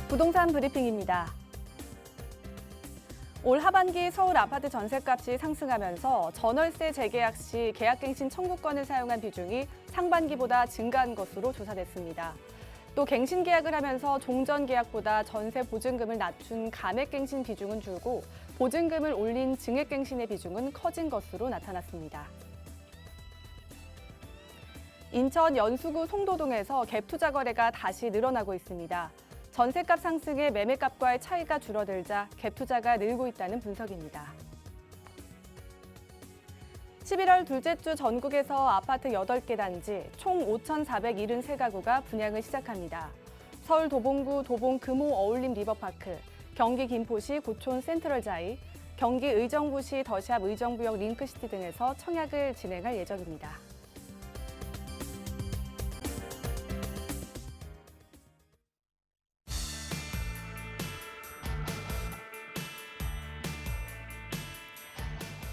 부동산 브리핑입니다. 올 하반기 서울 아파트 전셋값이 상승하면서 전월세 재계약 시 계약갱신 청구권을 사용한 비중이 상반기보다 증가한 것으로 조사됐습니다. 또 갱신 계약을 하면서 종전 계약보다 전세 보증금을 낮춘 감액갱신 비중은 줄고 보증금을 올린 증액갱신의 비중은 커진 것으로 나타났습니다. 인천 연수구 송도동에서 갭 투자 거래가 다시 늘어나고 있습니다. 전셋값 상승에 매매값과의 차이가 줄어들자 갭 투자가 늘고 있다는 분석입니다. 11월 둘째 주 전국에서 아파트 8개 단지 총 5,473가구가 분양을 시작합니다. 서울 도봉구 도봉 금호 어울림 리버파크, 경기 김포시 고촌 센트럴자이, 경기 의정부시 더샵 의정부역 링크시티 등에서 청약을 진행할 예정입니다.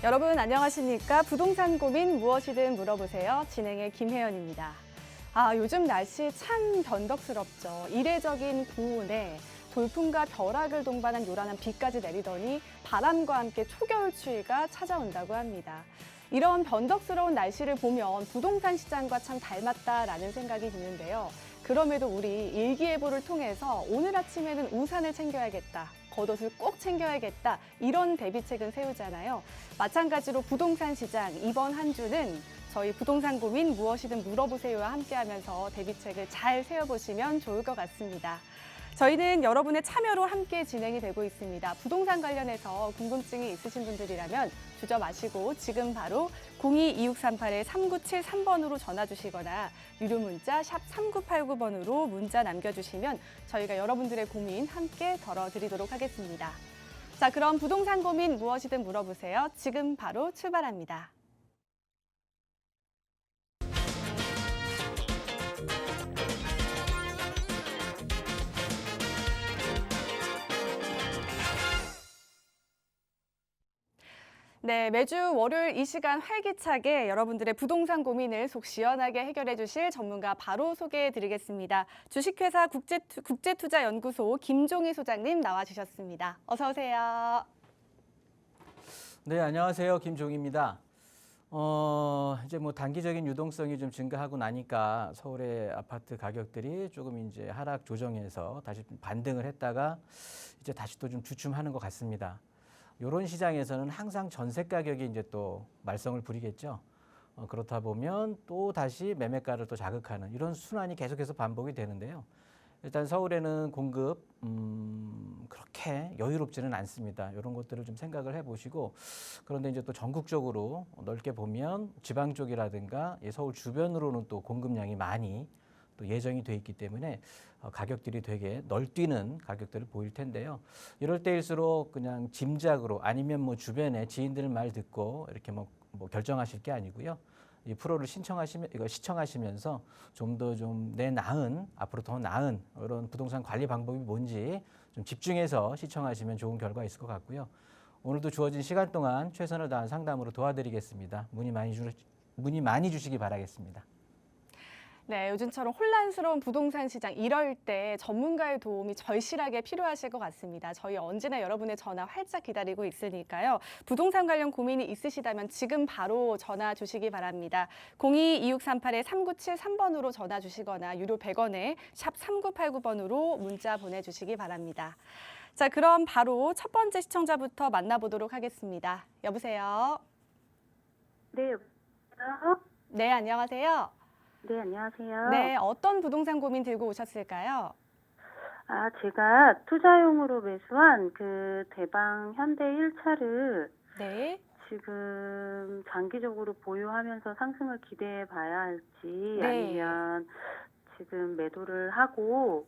여러분 안녕하십니까? 부동산 고민 무엇이든 물어보세요. 진행의 김혜연입니다. 요즘 날씨 참 변덕스럽죠. 이례적인 고온에 돌풍과 벼락을 동반한 요란한 비까지 내리더니 바람과 함께 초겨울 추위가 찾아온다고 합니다. 이런 변덕스러운 날씨를 보면 부동산 시장과 참 닮았다라는 생각이 드는데요. 그럼에도 우리 일기예보를 통해서 오늘 아침에는 우산을 챙겨야겠다, 겉옷을 꼭 챙겨야겠다, 이런 대비책은 세우잖아요. 마찬가지로 부동산 시장, 이번 한 주는 저희 부동산 고민 무엇이든 물어보세요와 함께하면서 대비책을 잘 세워보시면 좋을 것 같습니다. 저희는 여러분의 참여로 함께 진행이 되고 있습니다. 부동산 관련해서 궁금증이 있으신 분들이라면 주저 마시고 지금 바로 02-2638-3973번으로 전화 주시거나 유료 문자 샵 3989번으로 문자 남겨주시면 저희가 여러분들의 고민 함께 덜어드리도록 하겠습니다. 자, 그럼 부동산 고민 무엇이든 물어보세요. 지금 바로 출발합니다. 네, 매주 월요일 이 시간 활기차게 여러분들의 부동산 고민을 속 시원하게 해결해 주실 전문가 바로 소개해 드리겠습니다. 주식회사 국제투자연구소 김종희 소장님 나와주셨습니다. 어서 오세요. 네, 안녕하세요. 김종희입니다. 이제 뭐 단기적인 유동성이 좀 증가하고 나니까 서울의 아파트 가격들이 조금 이제 하락 조정해서 다시 반등을 했다가 이제 다시 또 좀 주춤하는 것 같습니다. 이런 시장에서는 항상 전세 가격이 이제 또 말썽을 부리겠죠. 그렇다 보면 또 다시 매매가를 또 자극하는 이런 순환이 계속해서 반복이 되는데요. 일단 서울에는 공급 그렇게 여유롭지는 않습니다. 이런 것들을 좀 생각을 해보시고, 그런데 이제 또 전국적으로 넓게 보면 지방 쪽이라든가 서울 주변으로는 또 공급량이 많이 또 예정이 돼 있기 때문에 가격들이 되게 널뛰는 가격들을 보일 텐데요. 이럴 때일수록 그냥 짐작으로 아니면 뭐 주변에 지인들 말 듣고 이렇게 뭐 결정하실 게 아니고요. 이 프로를 시청하시면서 좀 더 좀 내 나은, 앞으로 더 나은 이런 부동산 관리 방법이 뭔지 좀 집중해서 시청하시면 좋은 결과 있을 것 같고요. 오늘도 주어진 시간 동안 최선을 다한 상담으로 도와드리겠습니다. 문의 많이 주시기 바라겠습니다. 네, 요즘처럼 혼란스러운 부동산 시장, 이럴 때 전문가의 도움이 절실하게 필요하실 것 같습니다. 저희 언제나 여러분의 전화 활짝 기다리고 있으니까요. 부동산 관련 고민이 있으시다면 지금 바로 전화 주시기 바랍니다. 02-2638-3973번으로 전화 주시거나 유료 100원에 샵 3989번으로 문자 보내주시기 바랍니다. 자, 그럼 바로 첫 번째 시청자부터 만나보도록 하겠습니다. 여보세요? 네, 여보세요? 네, 안녕하세요. 네, 안녕하세요. 네, 어떤 부동산 고민 들고 오셨을까요? 제가 투자용으로 매수한 그 대방 현대 1차를 네. 지금 장기적으로 보유하면서 상승을 기대해 봐야 할지, 네. 아니면 지금 매도를 하고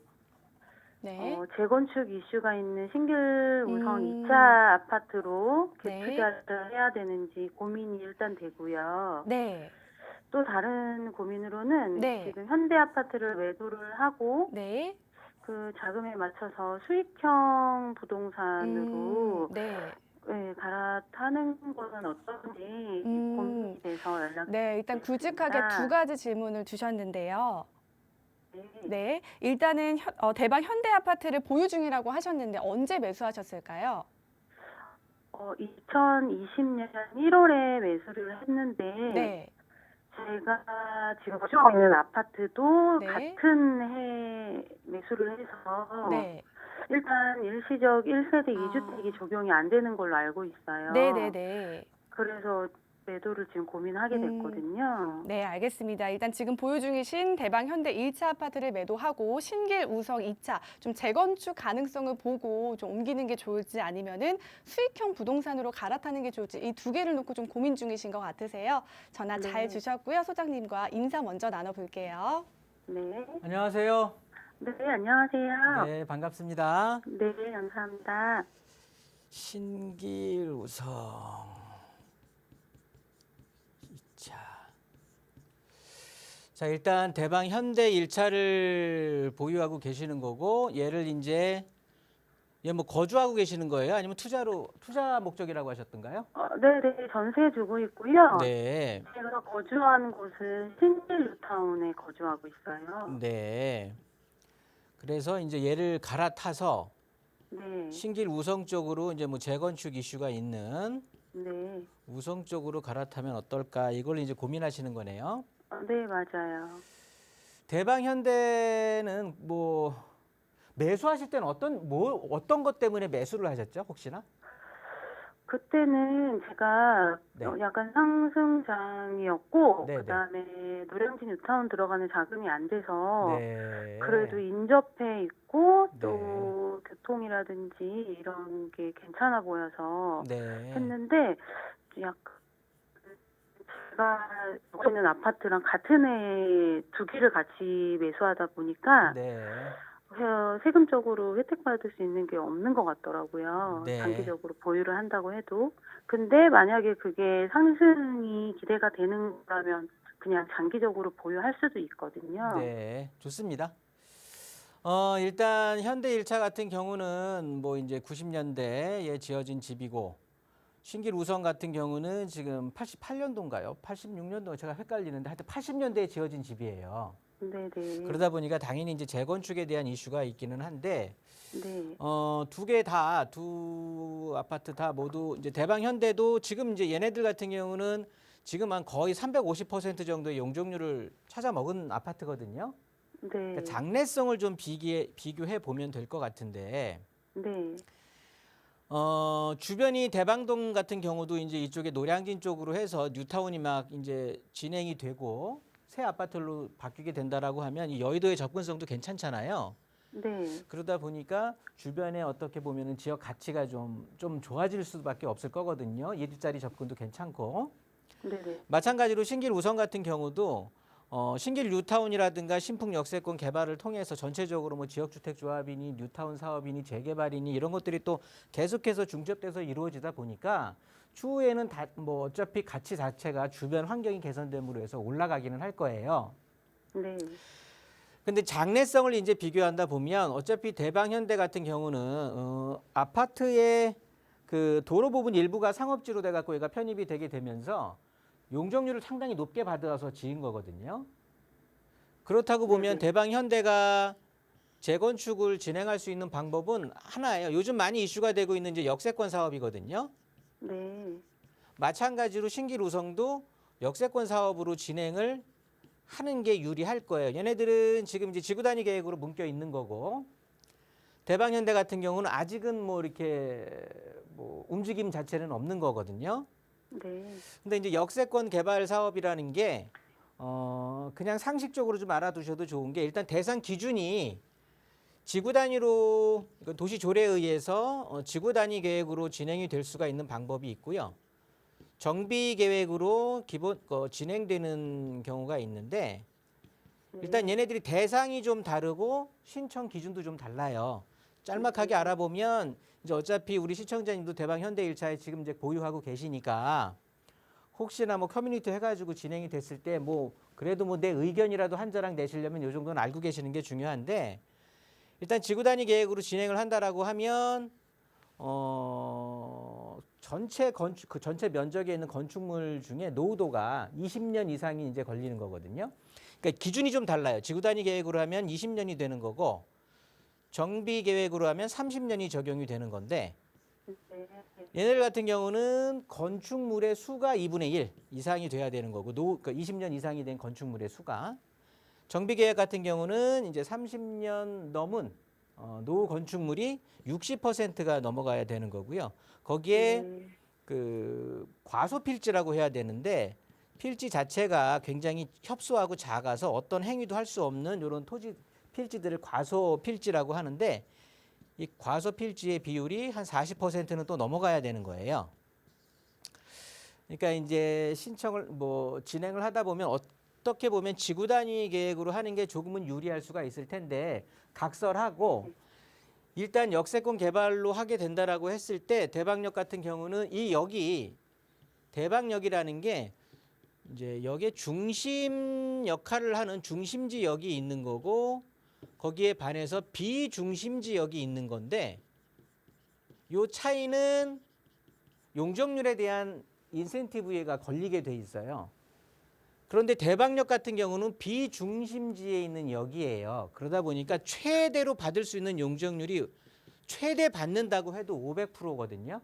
네. 재건축 이슈가 있는 신길 우성 2차 아파트로 네. 투자를 해야 되는지 고민이 일단 되고요. 네. 또 다른 고민으로는 네. 지금 현대 아파트를 매도를 하고 네. 그 자금에 맞춰서 수익형 부동산으로 네. 네, 갈아타는 것은 어떤지 고민이 돼서 네, 일단 굵직하게 연락드렸습니다. 두 가지 질문을 주셨는데요. 네, 일단은 대방 현대 아파트를 보유 중이라고 하셨는데 언제 매수하셨을까요? 2020년 1월에 매수를 했는데 네, 제가 지금 거주하고 있는 아파트도 네, 같은 해 매수를 해서 네. 일단 일시적 1세대 아, 2주택이 적용이 안 되는 걸로 알고 네, 있어요. 네, 네. 그래서 매도를 지금 고민하게 음, 됐거든요. 네, 알겠습니다. 일단 지금 보유 중이신 대방 현대 1차 아파트를 매도하고 신길 우성 2차 좀 재건축 가능성을 보고 좀 옮기는 게 좋을지 아니면은 수익형 부동산으로 갈아타는 게 좋을지 이 두 개를 놓고 좀 고민 중이신 것 같으세요. 전화 잘 네, 주셨고요. 소장님과 인사 먼저 나눠볼게요. 네, 안녕하세요. 네, 안녕하세요. 네, 반갑습니다. 네, 감사합니다. 신길우성 2차. 자, 일단 대방 현대 1차를 보유하고 계시는 거고 얘를 이제 얘 뭐 거주하고 계시는 거예요? 아니면 투자 목적이라고 하셨던가요? 네, 네, 전세 주고 있고요. 네. 제가 거주하는 곳은 신길 뉴타운에 거주하고 있어요. 네. 그래서 이제 얘를 갈아타서 네, 신길 우성 쪽으로 이제 뭐 재건축 이슈가 있는 네, 우성 쪽으로 갈아타면 어떨까 이걸 이제 고민하시는 거네요. 네, 맞아요. 대방 현대는 뭐 매수하실 때는 어떤 것 때문에 매수를 하셨죠? 혹시나? 그때는 제가 네. 약간 상승장이었고, 네, 네. 그다음에 노량진 뉴타운 들어가는 자금이 안 돼서, 네. 그래도 인접해 있고, 네. 또 교통이라든지 이런 게 괜찮아 보여서 네. 했는데, 약간 제가 살고 있는 아파트랑 같은 해에 두 개를 같이 매수하다 보니까, 네. 세금적으로 혜택 받을 수 있는 게 없는 것 같더라고요. 네. 장기적으로 보유를 한다고 해도. 근데 만약에 그게 상승이 기대가 되는 거라면 그냥 장기적으로 보유할 수도 있거든요. 네. 좋습니다. 일단 현대 1차 같은 경우는 뭐 이제 90년대에 지어진 집이고 신길 우성 같은 경우는 지금 88년도인가요? 86년도 제가 헷갈리는데 하여튼 80년대에 지어진 집이에요. 네네. 그러다 보니까 당연히 이제 재건축에 대한 이슈가 있기는 한데 네. 두 아파트 다 모두 이제 대방 현대도 지금 이제 얘네들 같은 경우는 지금 한 거의 350% 정도의 용적률을 찾아 먹은 아파트거든요. 네. 그러니까 장래성을 좀 비교해 보면 될 것 같은데 네. 주변이 대방동 같은 경우도 이제 이쪽에 노량진 쪽으로 해서 뉴타운이 막 이제 진행이 되고 새 아파트로 바뀌게 된다라고 하면 이 여의도의 접근성도 괜찮잖아요. 네. 그러다 보니까 주변에 어떻게 보면은 지역 가치가 좀 좋아질 수밖에 없을 거거든요. 일자리 접근도 괜찮고. 네네. 마찬가지로 신길 우성 같은 경우도 신길 뉴타운이라든가 신풍 역세권 개발을 통해서 전체적으로 뭐 지역주택조합이니 뉴타운 사업이니 재개발이니 이런 것들이 또 계속해서 중첩돼서 이루어지다 보니까 추후에는 뭐 어차피 가치 자체가 주변 환경이 개선됨으로 해서 올라가기는 할 거예요. 네. 근데 장래성을 이제 비교한다 보면 어차피 대방 현대 같은 경우는 아파트의 그 도로 부분 일부가 상업지로 돼 갖고 얘가 편입이 되게 되면서 용적률을 상당히 높게 받아서 지은 거거든요. 그렇다고 보면 네네. 대방 현대가 재건축을 진행할 수 있는 방법은 하나예요. 요즘 많이 이슈가 되고 있는 이제 역세권 사업이거든요. 네. 마찬가지로 신길 우성도 역세권 사업으로 진행을 하는 게 유리할 거예요. 얘네들은 지금 이제 지구 단위 계획으로 묶여 있는 거고 대방 현대 같은 경우는 아직은 뭐 이렇게 뭐 움직임 자체는 없는 거거든요. 네. 근데 이제 역세권 개발 사업이라는 게 그냥 상식적으로 좀 알아두셔도 좋은 게 일단 대상 기준이 지구 단위로 도시 조례에 의해서 지구 단위 계획으로 진행이 될 수가 있는 방법이 있고요. 정비 계획으로 진행되는 경우가 있는데 일단 얘네들이 대상이 좀 다르고 신청 기준도 좀 달라요. 짤막하게 알아보면 이제 어차피 우리 시청자님도 대방 현대 1차에 지금 이제 보유하고 계시니까 혹시나 뭐 커뮤니티 해가지고 진행이 됐을 때 뭐 그래도 뭐 내 의견이라도 한 자락 내시려면 이 정도는 알고 계시는 게 중요한데 일단 지구 단위 계획으로 진행을 한다라고 하면 전체 면적에 있는 건축물 중에 노후도가 20년 이상이 이제 걸리는 거거든요. 그러니까 기준이 좀 달라요. 지구 단위 계획으로 하면 20년이 되는 거고 정비 계획으로 하면 30년이 적용이 되는 건데 네. 얘네들 같은 경우는 건축물의 수가 2분의 1 이상이 돼야 되는 거고 그러니까 20년 이상이 된 건축물의 수가 정비 계획 같은 경우는 이제 30년 넘은 노후 건축물이 60%가 넘어가야 되는 거고요. 거기에 네. 그 과소 필지라고 해야 되는데 필지 자체가 굉장히 협소하고 작아서 어떤 행위도 할 수 없는 이런 토지 필지들을 과소 필지라고 하는데 이 과소 필지의 비율이 한 40%는 또 넘어가야 되는 거예요. 그러니까 이제 신청을 뭐 진행을 하다 보면 어떻게 보면 지구 단위 계획으로 하는 게 조금은 유리할 수가 있을 텐데 각설하고 일단 역세권 개발로 하게 된다라고 했을 때 대방역 같은 경우는 이 역이 대방역이라는 게 이제 역의 중심 역할을 하는 중심지 역이 있는 거고 거기에 반해서 비중심지 역이 있는 건데 요 차이는 용적률에 대한 인센티브가 걸리게 돼 있어요. 그런데 대방역 같은 경우는 비중심지에 있는 역이에요. 그러다 보니까 최대로 받을 수 있는 용적률이 최대 받는다고 해도 500%거든요.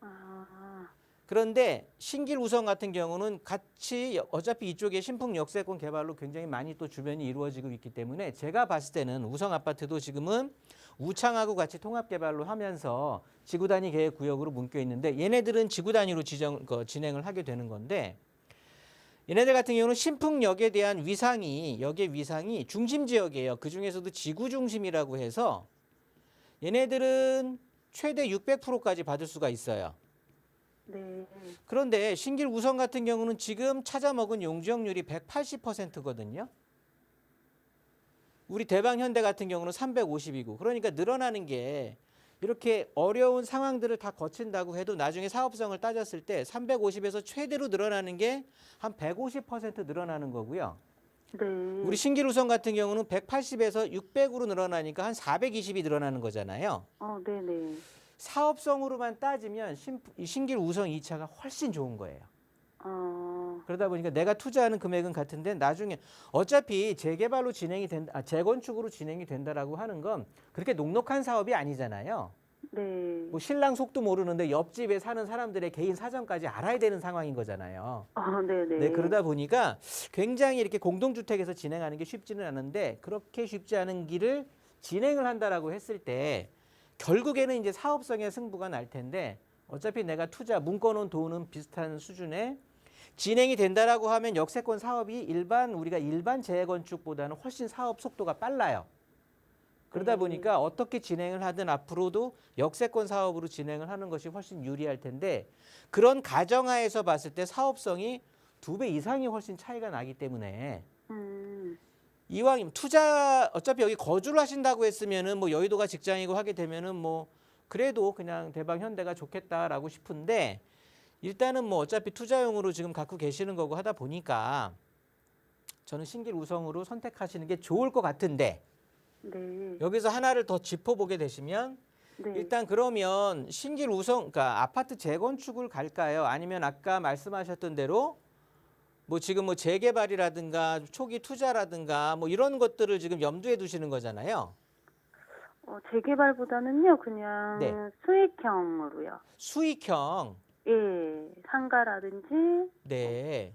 아, 그런데 신길 우성 같은 경우는 같이 어차피 이쪽에 신풍 역세권 개발로 굉장히 많이 또 주변이 이루어지고 있기 때문에 제가 봤을 때는 우성 아파트도 지금은 우창하고 같이 통합 개발로 하면서 지구 단위 계획 구역으로 묶여 있는데 얘네들은 지구 단위로 진행을 하게 되는 건데 얘네들 같은 경우는 신풍역에 대한 위상이 역의 위상이 중심 지역이에요. 그 중에서도 지구 중심이라고 해서 얘네들은 최대 600%까지 받을 수가 있어요. 네. 그런데 신길 우성 같은 경우는 지금 찾아먹은 용적률이 180%거든요. 우리 대방 현대 같은 경우는 350이고 그러니까 늘어나는 게 이렇게 어려운 상황들을 다 거친다고 해도 나중에 사업성을 따졌을 때 350에서 최대로 늘어나는 게 한 150% 늘어나는 거고요. 네. 우리 신길 우성 같은 경우는 180에서 600으로 늘어나니까 한 420이 늘어나는 거잖아요. 네네. 사업성으로만 따지면 신길 우성 2차가 훨씬 좋은 거예요. 그러다 보니까 내가 투자하는 금액은 같은데 나중에 어차피 재개발로 진행이 된다, 재건축으로 진행이 된다라고 하는 건 그렇게 녹록한 사업이 아니잖아요. 네. 뭐 신랑 속도 모르는데 옆집에 사는 사람들의 개인 사정까지 알아야 되는 상황인 거잖아요. 네네. 네, 그러다 보니까 굉장히 이렇게 공동주택에서 진행하는 게 쉽지는 않은데 그렇게 쉽지 않은 길을 진행을 한다라고 했을 때 결국에는 이제 사업성의 승부가 날 텐데 어차피 내가 투자 묶어놓은 돈은 비슷한 수준에 진행이 된다라고 하면 역세권 사업이 우리가 일반 재건축보다는 훨씬 사업 속도가 빨라요. 그러다 보니까 어떻게 진행을 하든 앞으로도 역세권 사업으로 진행을 하는 것이 훨씬 유리할 텐데 그런 가정하에서 봤을 때 사업성이 2배 이상이 훨씬 차이가 나기 때문에 이왕이면 투자 어차피 여기 거주를 하신다고 했으면은 뭐 여의도가 직장이고 하게 되면은 뭐 그래도 그냥 대방 현대가 좋겠다라고 싶은데 일단은 뭐 어차피 투자용으로 지금 갖고 계시는 거고 하다 보니까 저는 신길 우성으로 선택하시는 게 좋을 것 같은데 네. 여기서 하나를 더 짚어보게 되시면 네. 일단 그러면 신길 우성 그러니까 아파트 재건축을 갈까요? 아니면 아까 말씀하셨던 대로 뭐 지금 뭐 재개발이라든가 초기 투자라든가 뭐 이런 것들을 지금 염두에 두시는 거잖아요. 재개발보다는요, 그냥 네. 수익형으로요. 수익형. 예, 상가라든지. 네.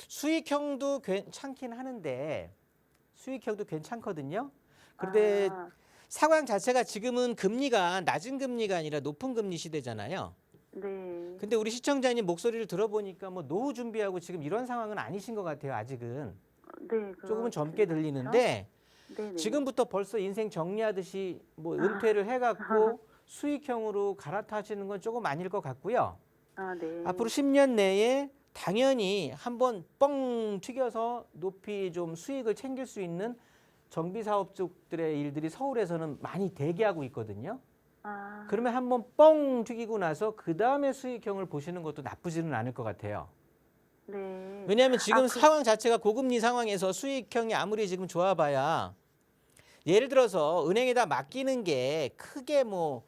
수익형도 괜찮긴 하는데 수익형도 괜찮거든요. 그런데 상황 자체가 지금은 금리가 낮은 금리가 아니라 높은 금리 시대잖아요. 네. 근데 우리 시청자님 목소리를 들어보니까 뭐 노후 준비하고 지금 이런 상황은 아니신 것 같아요. 아직은. 네. 조금은 젊게 들리는데 네네. 지금부터 벌써 인생 정리하듯이 뭐 은퇴를 해갖고 수익형으로 갈아타시는 건 조금 아닐 것 같고요. 네. 앞으로 10년 내에 당연히 한번 뻥 튀겨서 높이 좀 수익을 챙길 수 있는 정비 사업 쪽들의 일들이 서울에서는 많이 대기하고 있거든요. 그러면 한번 뻥 튀기고 나서 그 다음에 수익형을 보시는 것도 나쁘지는 않을 것 같아요. 네. 왜냐하면 지금 상황 자체가 고금리 상황에서 수익형이 아무리 지금 좋아봐야 예를 들어서 은행에다 맡기는 게 크게 뭐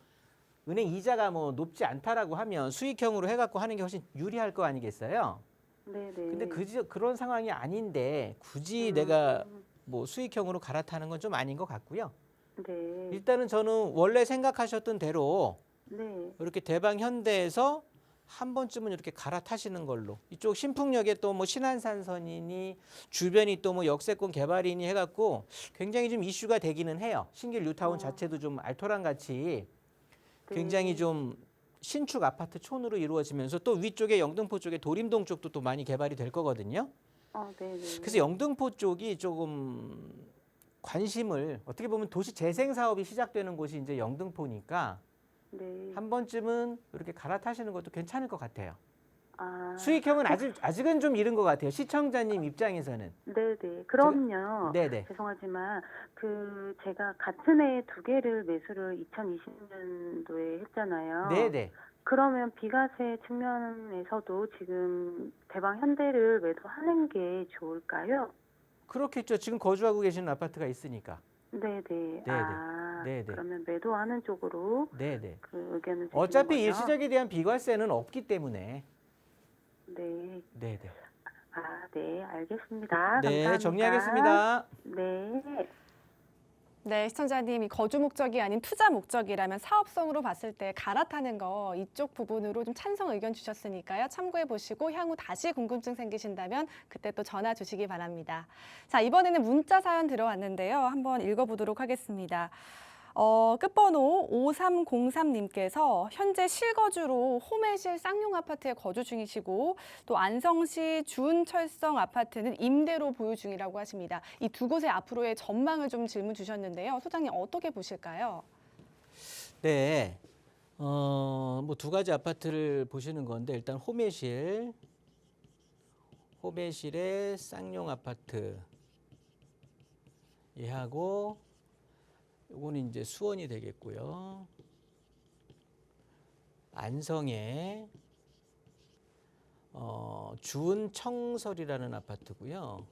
은행 이자가 뭐 높지 않다라고 하면 수익형으로 해갖고 하는 게 훨씬 유리할 거 아니겠어요? 네네. 근데 그런 상황이 아닌데 굳이 내가 뭐 수익형으로 갈아타는 건 좀 아닌 것 같고요. 네. 일단은 저는 원래 생각하셨던 대로 네. 이렇게 대방 현대에서 한 번쯤은 이렇게 갈아타시는 걸로. 이쪽 신풍역에 또 뭐 신안산선이니 주변이 또 뭐 역세권 개발이니 해갖고 굉장히 좀 이슈가 되기는 해요. 신길 뉴타운 자체도 좀 알토란 같이 굉장히 네. 좀 신축 아파트 촌으로 이루어지면서 또 위쪽에 영등포 쪽에 도림동 쪽도 또 많이 개발이 될 거거든요. 네네. 그래서 영등포 쪽이 조금 관심을 어떻게 보면 도시 재생 사업이 시작되는 곳이 이제 영등포니까 네. 한 번쯤은 이렇게 갈아타시는 것도 괜찮을 것 같아요. 아, 수익형은 아직은 좀 이른 것 같아요. 시청자님 입장에서는. 네네. 그럼요. 네네. 죄송하지만 제가 같은 해에 두 개를 매수를 2020년도에 했잖아요. 네네. 그러면 비과세 측면에서도 지금 대방 현대를 매도하는 게 좋을까요? 그렇겠죠. 지금 거주하고 계시는 아파트가 있으니까. 네네. 네네. 네네. 그러면 매도하는 쪽으로 네네. 그 의견을 주시는 어차피 거죠? 일시적에 대한 비과세는 없기 때문에. 네. 네네. 네, 알겠습니다. 네, 감사합니다. 정리하겠습니다. 네. 네, 시청자님이 거주 목적이 아닌 투자 목적이라면 사업성으로 봤을 때 갈아타는 거 이쪽 부분으로 좀 찬성 의견 주셨으니까요. 참고해 보시고 향후 다시 궁금증 생기신다면 그때 또 전화 주시기 바랍니다. 자, 이번에는 문자 사연 들어왔는데요. 한번 읽어보도록 하겠습니다. 끝번호 5303님께서 현재 실거주로 호매실 쌍용 아파트에 거주 중이시고 또 안성시 주은철성 아파트는 임대로 보유 중이라고 하십니다. 이 두 곳의 앞으로의 전망을 좀 질문 주셨는데요. 소장님 어떻게 보실까요? 네. 뭐 두 가지 아파트를 보시는 건데 일단 호매실의 쌍용 아파트 얘하고 요거는 이제 수원이 되겠고요. 안성의 주은청설이라는 아파트고요.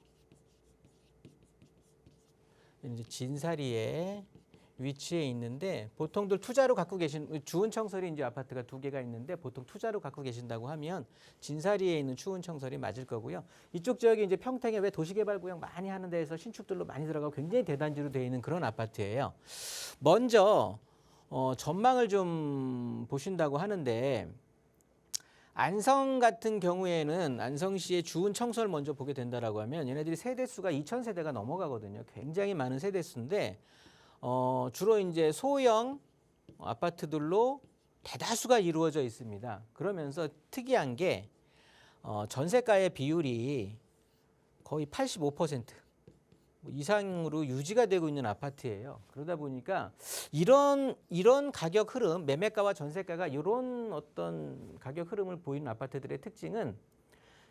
이제 진사리에 위치해 있는데 보통들 투자로 갖고 계신 주은청설이 이제 아파트가 두 개가 있는데 보통 투자로 갖고 계신다고 하면 진사리에 있는 주은청설이 맞을 거고요. 이쪽 지역이 이제 평택에 왜 도시개발구역 많이 하는 데에서 신축들로 많이 들어가고 굉장히 대단지로 되어 있는 그런 아파트예요. 먼저 전망을 좀 보신다고 하는데 안성 같은 경우에는 안성시의 주은청설 먼저 보게 된다라고 하면 얘네들이 세대수가 2,000세대가 넘어가거든요. 굉장히 많은 세대수인데 주로 이제 소형 아파트들로 대다수가 이루어져 있습니다. 그러면서 특이한 게 전세가의 비율이 거의 85% 이상으로 유지가 되고 있는 아파트예요. 그러다 보니까 이런 가격 흐름, 매매가와 전세가가 이런 어떤 가격 흐름을 보이는 아파트들의 특징은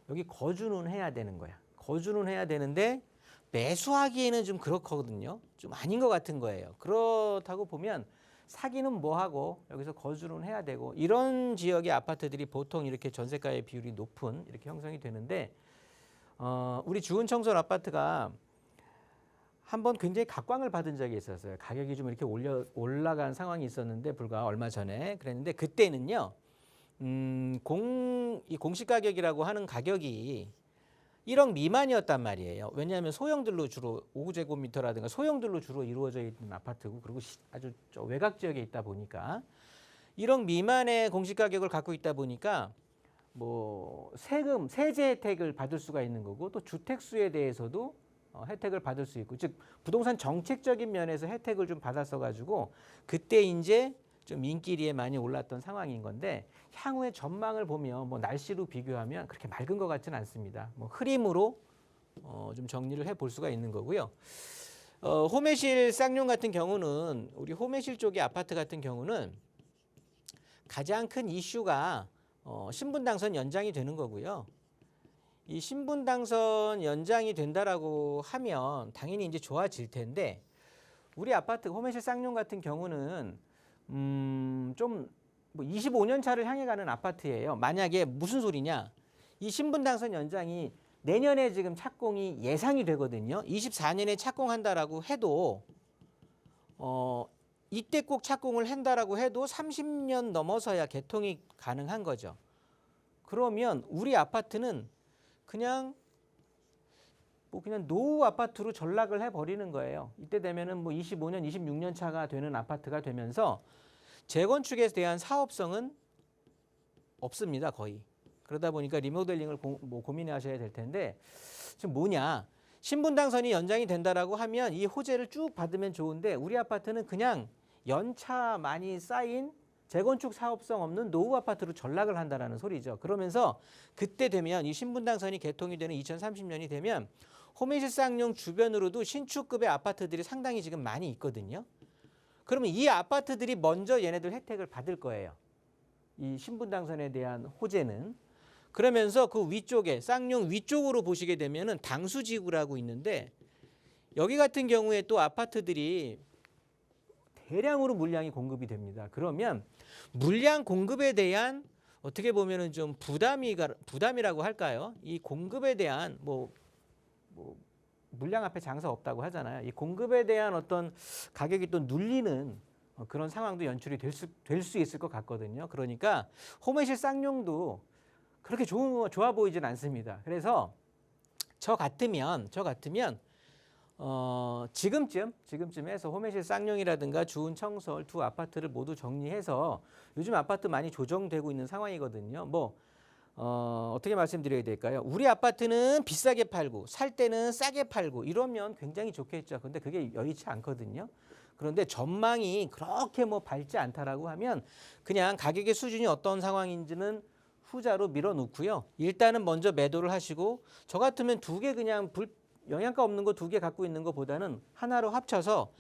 여기 거주는 해야 되는 거야. 거주는 해야 되는데 매수하기에는 좀 그렇거든요. 좀 아닌 것 같은 거예요. 그렇다고 보면 사기는 뭐하고 여기서 거주는 해야 되고 이런 지역의 아파트들이 보통 이렇게 전세가의 비율이 높은 이렇게 형성이 되는데 우리 주은청설 아파트가 한번 굉장히 각광을 받은 적이 있었어요. 가격이 좀 이렇게 올라간 상황이 있었는데 불과 얼마 전에 그랬는데 그때는요. 이 공시 가격이라고 하는 가격이 1억 미만이었단 말이에요. 왜냐하면 소형들로 주로 5제곱미터라든가 소형들로 주로 이루어져 있는 아파트고 그리고 아주 외곽 지역에 있다 보니까 1억 미만의 공시 가격을 갖고 있다 보니까 뭐 세제 혜택을 받을 수가 있는 거고 또 주택 수에 대해서도 혜택을 받을 수 있고 즉 부동산 정책적인 면에서 혜택을 좀 받았어 가지고 그때 이제 좀 인기리에 많이 올랐던 상황인 건데 향후의 전망을 보면 뭐 날씨로 비교하면 그렇게 맑은 것 같지는 않습니다. 뭐 흐림으로 좀 정리를 해볼 수가 있는 거고요. 호매실 쌍용 같은 경우는 우리 호매실 쪽의 아파트 같은 경우는 가장 큰 이슈가 신분당선 연장이 되는 거고요. 이 신분당선 연장이 된다라고 하면 당연히 이제 좋아질 텐데 우리 아파트 호매실 쌍용 같은 경우는 좀 뭐 25년 차를 향해 가는 아파트예요. 만약에 무슨 소리냐? 이 신분당선 연장이 내년에 지금 착공이 예상이 되거든요. 24년에 착공한다라고 해도 이때 꼭 착공을 한다라고 해도 30년 넘어서야 개통이 가능한 거죠. 그러면 우리 아파트는 그냥 그냥 노후 아파트로 전락을 해버리는 거예요. 이때 되면은 뭐 25년, 26년 차가 되는 아파트가 되면서 재건축에 대한 사업성은 없습니다, 거의. 그러다 보니까 리모델링을 고민하셔야 될 텐데 지금 뭐냐? 신분당선이 연장이 된다라고 하면 이 호재를 쭉 받으면 좋은데 우리 아파트는 그냥 연차 많이 쌓인 재건축 사업성 없는 노후 아파트로 전락을 한다라는 소리죠. 그러면서 그때 되면 이 신분당선이 개통이 되는 2030년이 되면 호메실 쌍용 주변으로도 신축급의 아파트들이 상당히 지금 많이 있거든요. 그러면 이 아파트들이 먼저 얘네들 혜택을 받을 거예요. 이 신분당선에 대한 호재는. 그러면서 그 위쪽에 쌍용 위쪽으로 보시게 되면은 당수지구라고 있는데 여기 같은 경우에 또 아파트들이 대량으로 물량이 공급이 됩니다. 그러면 물량 공급에 대한 어떻게 보면은 좀 부담이라고 할까요? 이 공급에 대한 뭐 물량 앞에 장사 없다고 하잖아요. 이 공급에 대한 어떤 가격이 또 눌리는 그런 상황도 연출이 될 수 있을 것 같거든요. 그러니까 호메실 쌍용도 그렇게 좋아 보이진 않습니다. 그래서 저 같으면 지금쯤에서 호메실 쌍용이라든가 주은 청설 두 아파트를 모두 정리해서 요즘 아파트 많이 조정되고 있는 상황이거든요. 어떻게 말씀드려야 될까요? 우리 아파트는 비싸게 팔고 살 때는 싸게 팔고 이러면 굉장히 좋겠죠. 근데 그게 여의치 않거든요. 그런데 전망이 그렇게 밝지 않다라고 하면 그냥 가격의 수준이 어떤 상황인지는 후자로 밀어놓고요. 일단은 먼저 매도를 하시고 저 같으면 두 개 그냥 영양가 없는 거 두 개 갖고 있는 것보다는 하나로 합쳐서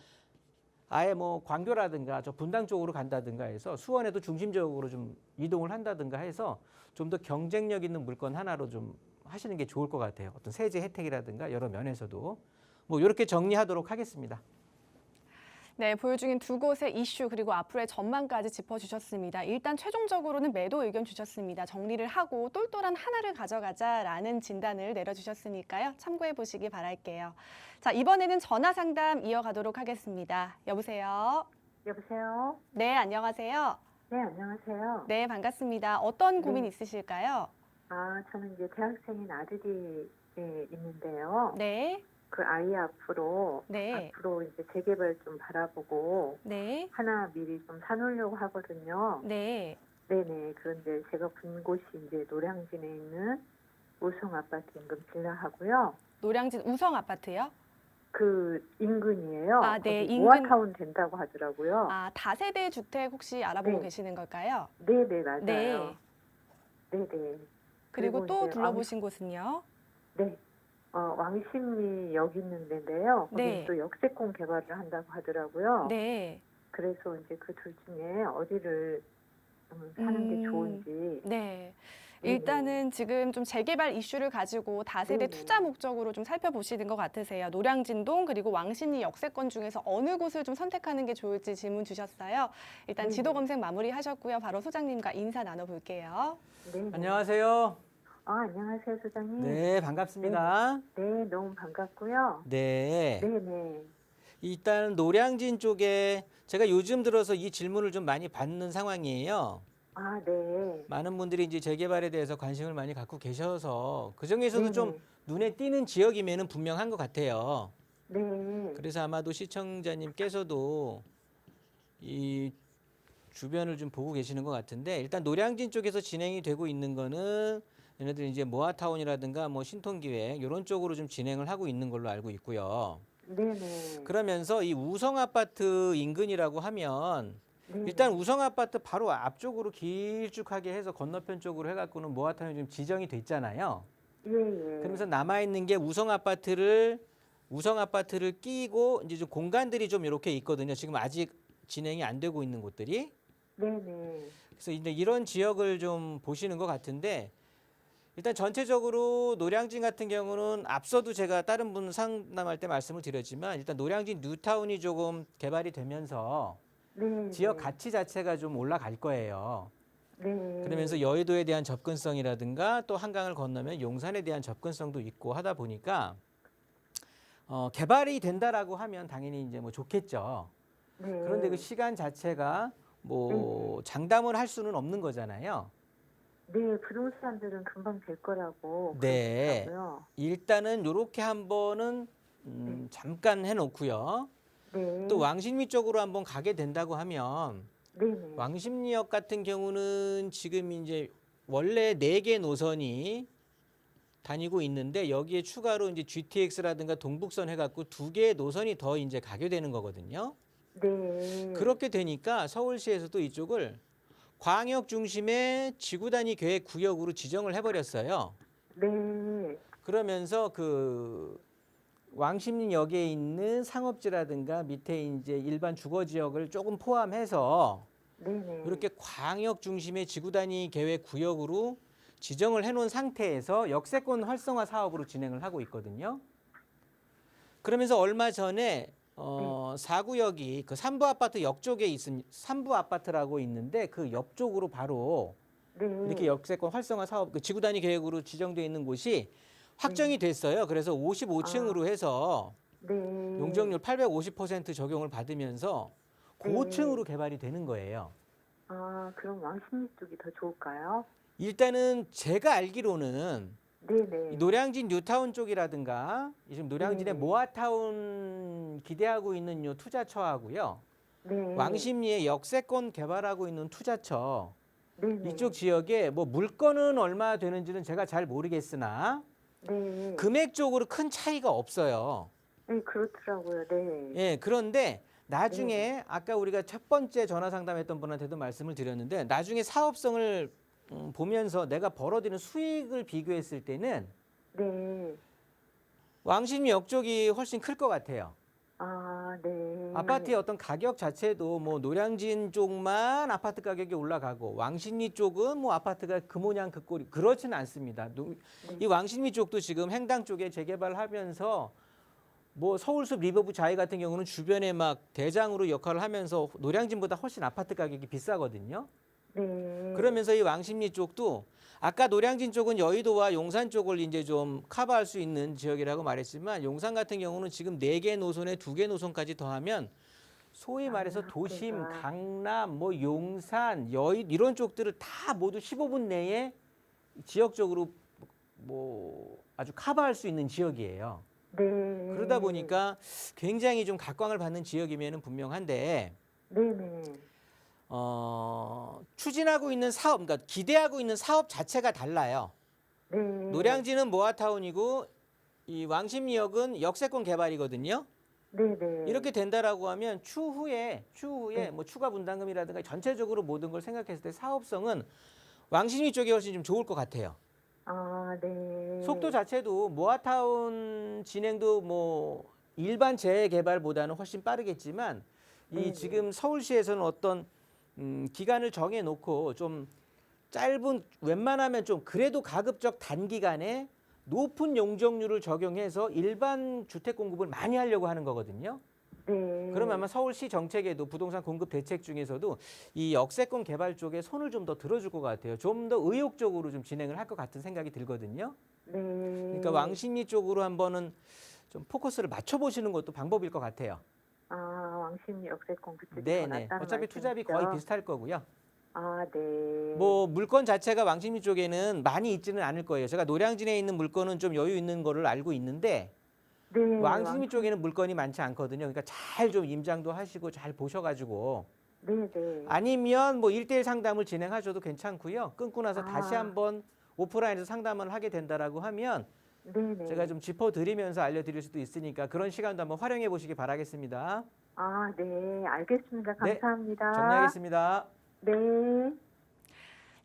아예 광교라든가 저 분당 쪽으로 간다든가 해서 수원에도 중심적으로 좀 이동을 한다든가 해서 좀 더 경쟁력 있는 물건 하나로 좀 하시는 게 좋을 것 같아요. 어떤 세제 혜택이라든가 여러 면에서도 이렇게 정리하도록 하겠습니다. 네, 보유 중인 두 곳의 이슈 그리고 앞으로의 전망까지 짚어주셨습니다. 일단 최종적으로는 매도 의견 주셨습니다. 정리를 하고 똘똘한 하나를 가져가자라는 진단을 내려주셨으니까요. 참고해 보시기 바랄게요. 자, 이번에는 전화 상담 이어가도록 하겠습니다. 여보세요? 여보세요? 네, 안녕하세요. 네, 안녕하세요. 네, 반갑습니다. 어떤 네. 고민 있으실까요? 저는 이제 대학생인 아들이 있는데요. 네, 그 아이 앞으로 네, 이제 재개발 좀 바라보고 네, 하나 미리 좀 사놓으려고 하거든요. 네. 네네. 그런데 제가 본 곳이 이제 노량진에 있는 우성 아파트 인근 빌라하고요. 노량진 우성 아파트요? 그 인근이에요. 아, 네, 거기 인근. 모아타운 된다고 하더라고요. 아, 다세대 주택 혹시 알아보고 네. 계시는 걸까요? 네네, 맞아요. 네. 네네. 그리고 또 이제 둘러보신 곳은요? 네. 왕십리 여기 있는 데인데요. 거기 네. 또 역세권 개발을 한다고 하더라고요. 네. 그래서 이제 그 둘 중에 어디를 사는 게 좋은지. 네. 네네. 일단은 지금 좀 재개발 이슈를 가지고 다세대 네네. 투자 목적으로 좀 살펴보시는 것 같으세요. 노량진동 그리고 왕십리 역세권 중에서 어느 곳을 좀 선택하는 게 좋을지 질문 주셨어요. 일단 네네. 지도 검색 마무리하셨고요. 바로 소장님과 인사 나눠볼게요. 네. 안녕하세요. 안녕하세요, 소장님. 네, 반갑습니다. 네, 너무 반갑고요. 네. 네네. 일단 노량진 쪽에 제가 요즘 들어서 이 질문을 좀 많이 받는 상황이에요. 네. 많은 분들이 이제 재개발에 대해서 관심을 많이 갖고 계셔서 그 중에서도 좀 네네. 눈에 띄는 지역이면은 분명한 것 같아요. 네. 그래서 아마도 시청자님께서도 이 주변을 좀 보고 계시는 것 같은데 일단 노량진 쪽에서 진행이 되고 있는 거는 얘네들 이제 모아타운이라든가 신통기획 이런 쪽으로 좀 진행을 하고 있는 걸로 알고 있고요. 네네. 그러면서 이 우성 아파트 인근이라고 하면 네. 일단 우성 아파트 바로 앞쪽으로 길쭉하게 해서 건너편 쪽으로 해갖고는 모아타운이 좀 지정이 됐잖아요. 예. 그러면서 남아 있는 게 우성 아파트를 끼고 이제 좀 공간들이 좀 이렇게 있거든요. 지금 아직 진행이 안 되고 있는 곳들이. 네네. 그래서 이제 이런 지역을 좀 보시는 것 같은데 일단 전체적으로 노량진 같은 경우는 앞서도 제가 다른 분 상담할 때 말씀을 드렸지만 일단 노량진 뉴타운이 조금 개발이 되면서 네. 지역 가치 자체가 좀 올라갈 거예요. 네. 그러면서 여의도에 대한 접근성이라든가 또 한강을 건너면 용산에 대한 접근성도 있고 하다 보니까 개발이 된다라고 하면 당연히 이제 좋겠죠. 네. 그런데 그 시간 자체가 장담을 할 수는 없는 거잖아요. 네, 부동산들은 금방 될 거라고 네. 그러더라고요. 일단은 요렇게 한번은 네. 잠깐 해놓고요. 또 네. 왕십리 쪽으로 한번 가게 된다고 하면 네네. 왕십리역 같은 경우는 지금 이제 원래 4개 노선이 다니고 있는데 여기에 추가로 이제 GTX라든가 동북선 해갖고 2개의 노선이 더 이제 가게 되는 거거든요. 네. 그렇게 되니까 서울시에서도 이쪽을 광역 중심의 지구 단위 계획 구역으로 지정을 해버렸어요. 네. 그러면서 그 왕십리역에 있는 상업지라든가 밑에 이제 일반 주거 지역을 조금 포함해서 네네. 이렇게 광역 중심의 지구 단위 계획 구역으로 지정을 해놓은 상태에서 역세권 활성화 사업으로 진행을 하고 있거든요. 그러면서 얼마 전에 4구역이 그 삼부 아파트 역 쪽에 있습니다. 삼부 아파트라고 있는데 그 옆쪽으로 바로 네. 이렇게 역세권 활성화 사업 그 지구 단위 계획으로 지정되어 있는 곳이 확정이 됐어요. 그래서 55층으로 해서 네. 용적률 850% 적용을 받으면서 고층으로 개발이 되는 거예요. 아, 그럼 왕십리 쪽이 더 좋을까요? 일단은 제가 알기로는 네네. 이 노량진 뉴타운 쪽이라든가 지금 노량진의 네. 모아타운 기대하고 있는 요 투자처하고요. 네. 왕십리에 역세권 개발하고 있는 투자처 네네. 이쪽 지역에 뭐 물건은 얼마 되는지는 제가 잘 모르겠으나 네. 금액적으로 큰 차이가 없어요. 네, 그렇더라고요. 네. 예, 그런데 나중에 아까 우리가 첫 번째 전화 상담했던 분한테도 말씀을 드렸는데 나중에 사업성을 보면서 내가 벌어들이는 수익을 비교했을 때는 네. 왕십리역 쪽이 훨씬 클 것 같아요. 아, 네. 아파트의 어떤 가격 자체도 뭐 노량진 쪽만 아파트 가격이 올라가고 왕십리 쪽은 뭐 아파트가 그 모양 그 꼴이 그렇지는 않습니다. 이 왕십리 쪽도 지금 행당 쪽에 재개발하면서 뭐 서울숲 리버브 자이 같은 경우는 주변에 막 대장으로 역할을 하면서 노량진보다 훨씬 아파트 가격이 비싸거든요. 네. 그러면서 이 왕십리 쪽도 아까 노량진 쪽은 여의도와 용산 쪽을 이제 좀 커버할 수 있는 지역이라고 말했지만 용산 같은 경우는 지금 4개 노선에 2개 노선까지 더하면 소위 말해서 도심, 그러니까. 강남, 뭐 용산, 여의 이런 쪽들을 다 모두 15분 내에 지역적으로 뭐 아주 커버할 수 있는 지역이에요. 네. 그러다 보니까 굉장히 좀 각광을 받는 지역이면은 분명한데 네네. 추진하고 있는 사업, 그러니까 기대하고 있는 사업 자체가 달라요. 네. 노량진은 모아타운이고 이 왕십리역은 역세권 개발이거든요. 네네. 이렇게 된다라고 하면 추후에 네. 뭐 추가 분담금이라든가 전체적으로 모든 걸 생각했을 때 사업성은 왕십리 쪽이 훨씬 좀 좋을 것 같아요. 아, 네. 속도 자체도 모아타운 진행도 뭐 일반 재개발보다는 훨씬 빠르겠지만 이 네네. 지금 서울시에서는 어떤 기간을 정해놓고 좀 짧은 웬만하면 좀 그래도 가급적 단기간에 높은 용적률을 적용해서 일반 주택 공급을 많이 하려고 하는 거거든요. 네. 그러면 아마 서울시 정책에도 부동산 공급 대책 중에서도 이 역세권 개발 쪽에 손을 좀 더 들어줄 것 같아요. 좀 더 의욕적으로 좀 진행을 할 것 같은 생각이 들거든요. 네. 그러니까 왕십리 쪽으로 한번은 좀 포커스를 맞춰보시는 것도 방법일 것 같아요. 아, 왕십리 역세권 그쪽이 더 네네. 낫다는 어차피 투잡이 말씀이시죠? 거의 비슷할 거고요. 아, 네. 뭐 물건 자체가 왕십리 쪽에는 많이 있지는 않을 거예요. 제가 노량진에 있는 물건은 좀 여유 있는 거를 알고 있는데 네. 왕십리 쪽에는 물건이 많지 않거든요. 그러니까 잘 좀 임장도 하시고 잘 보셔가지고 네네. 아니면 뭐 1대1 상담을 진행하셔도 괜찮고요. 끊고 나서 아. 다시 한번 오프라인에서 상담을 하게 된다라고 하면 네네. 제가 좀 짚어드리면서 알려드릴 수도 있으니까 그런 시간도 한번 활용해 보시기 바라겠습니다. 아, 네. 알겠습니다. 네, 감사합니다. 정리하겠습니다. 네.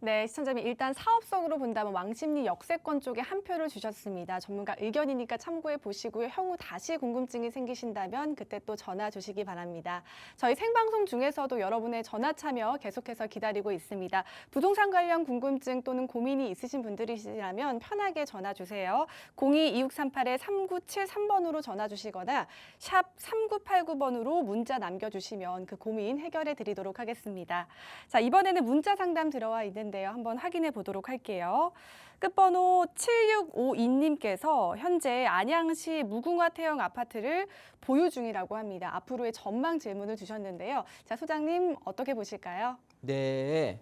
네, 시청자님 일단 사업성으로 본다면 왕십리 역세권 쪽에 한 표를 주셨습니다. 전문가 의견이니까 참고해 보시고요. 향후 다시 궁금증이 생기신다면 그때 또 전화 주시기 바랍니다. 저희 생방송 중에서도 여러분의 전화 참여 계속해서 기다리고 있습니다. 부동산 관련 궁금증 또는 고민이 있으신 분들이시라면 편하게 전화 주세요. 02-2638-3973번으로 전화 주시거나 샵 3989번으로 문자 남겨주시면 그 고민 해결해 드리도록 하겠습니다. 자, 이번에는 문자 상담 들어와 있는데요. 한번 확인해 보도록 할게요. 끝번호 7652님께서 현재 안양시 무궁화 태형 아파트를 보유 중이라고 합니다. 앞으로의 전망 질문을 주셨는데요. 자, 소장님 어떻게 보실까요? 네.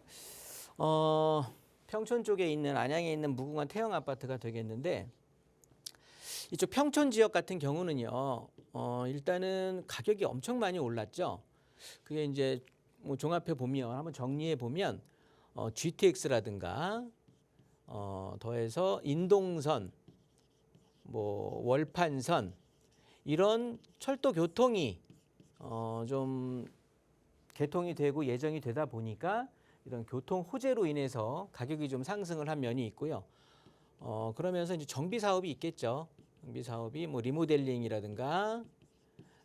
평촌 쪽에 있는 안양에 있는 무궁화 태형 아파트가 되겠는데 이쪽 평촌 지역 같은 경우는요. 일단은 가격이 엄청 많이 올랐죠. 그게 이제 뭐 종합해 보면 한번 정리해 보면 GTX라든가 더해서 인동선, 뭐 월판선 이런 철도 교통이 좀 개통이 되고 예정이 되다 보니까 이런 교통 호재로 인해서 가격이 좀 상승을 한 면이 있고요. 그러면서 이제 정비 사업이 있겠죠. 정비 사업이 뭐 리모델링이라든가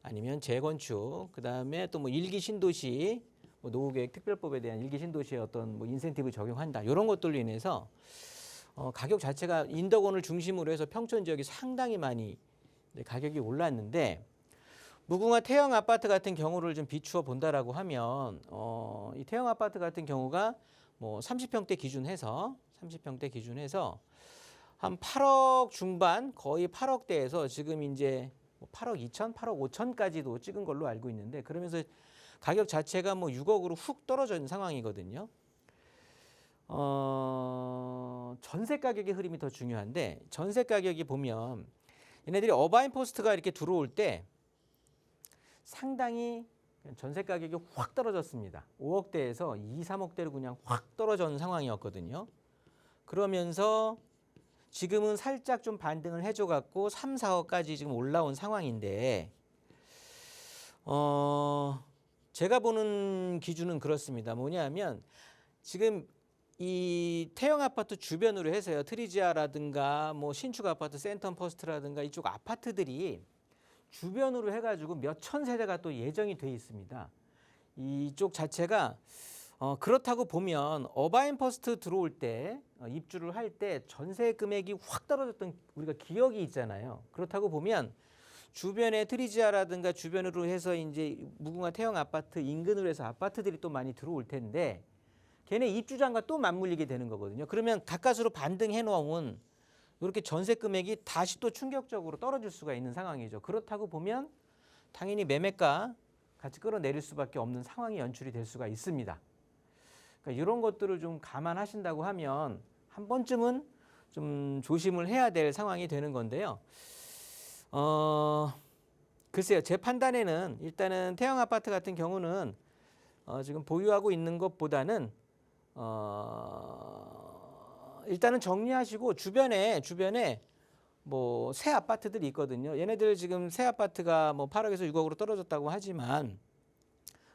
아니면 재건축, 그다음에 또 뭐 일기 신도시, 뭐 노후계획 특별법에 대한 일기 신도시의 어떤 뭐 인센티브 적용한다 이런 것들로 인해서 가격 자체가 인덕원을 중심으로 해서 평촌 지역이 상당히 많이 가격이 올랐는데 무궁화 태형 아파트 같은 경우를 좀 비추어 본다라고 하면 이 태형 아파트 같은 경우가 뭐 30평대 기준해서 한 8억 중반 거의 8억대에서 지금 이제 8억 2천, 8억 5천까지도 찍은 걸로 알고 있는데 그러면서 가격 자체가 뭐 6억으로 훅 떨어져 있는 상황이거든요. 전세 가격의 흐름이 더 중요한데 전세 가격이 보면 얘네들이 어바인 포스트가 이렇게 들어올 때 상당히 전세 가격이 확 떨어졌습니다. 5억대에서 2, 3억대로 그냥 확 떨어진 상황이었거든요. 그러면서 지금은 살짝 좀 반등을 해줘 갖고 3, 4억까지 지금 올라온 상황인데 제가 보는 기준은 그렇습니다. 뭐냐면 지금 이 태형 아파트 주변으로 해서요. 트리지아라든가 뭐 신축 아파트 센텀 퍼스트라든가 이쪽 아파트들이 주변으로 해가지고 몇천 세대가 또 예정이 돼 있습니다. 이쪽 자체가 그렇다고 보면 어바인 퍼스트 들어올 때 입주를 할 때 전세 금액이 확 떨어졌던 우리가 기억이 있잖아요. 그렇다고 보면 주변에 트리지아라든가 주변으로 해서 이제 무궁화 태형 아파트 인근으로 해서 아파트들이 또 많이 들어올 텐데 걔네 입주장과 또 맞물리게 되는 거거든요. 그러면 가까스로 반등해 놓은 이렇게 전세 금액이 다시 또 충격적으로 떨어질 수가 있는 상황이죠. 그렇다고 보면 당연히 매매가 같이 끌어내릴 수밖에 없는 상황이 연출이 될 수가 있습니다. 그러니까 이런 것들을 좀 감안하신다고 하면 한 번쯤은 좀 조심을 해야 될 상황이 되는 건데요. 글쎄요. 제 판단에는 일단은 태형 아파트 같은 경우는 지금 보유하고 있는 것보다는 일단은 정리하시고 주변에 뭐 새 아파트들이 있거든요. 얘네들 지금 새 아파트가 뭐 8억에서 6억으로 떨어졌다고 하지만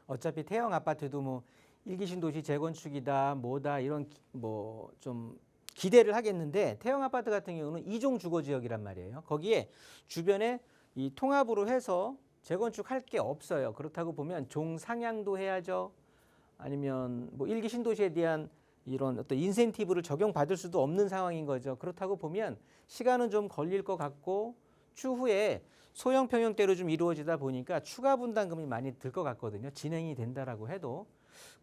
어차피 태형 아파트도 뭐 일기 신도시 재건축이다 뭐다 이런 뭐 좀 기대를 하겠는데 태형 아파트 같은 경우는 2종 주거 지역이란 말이에요. 거기에 주변에 이 통합으로 해서 재건축할 게 없어요. 그렇다고 보면 종상향도 해야죠. 아니면 뭐 일기 신도시에 대한 이런 어떤 인센티브를 적용받을 수도 없는 상황인 거죠. 그렇다고 보면 시간은 좀 걸릴 것 같고 추후에 소형 평형대로 좀 이루어지다 보니까 추가 분담금이 많이 들 것 같거든요. 진행이 된다라고 해도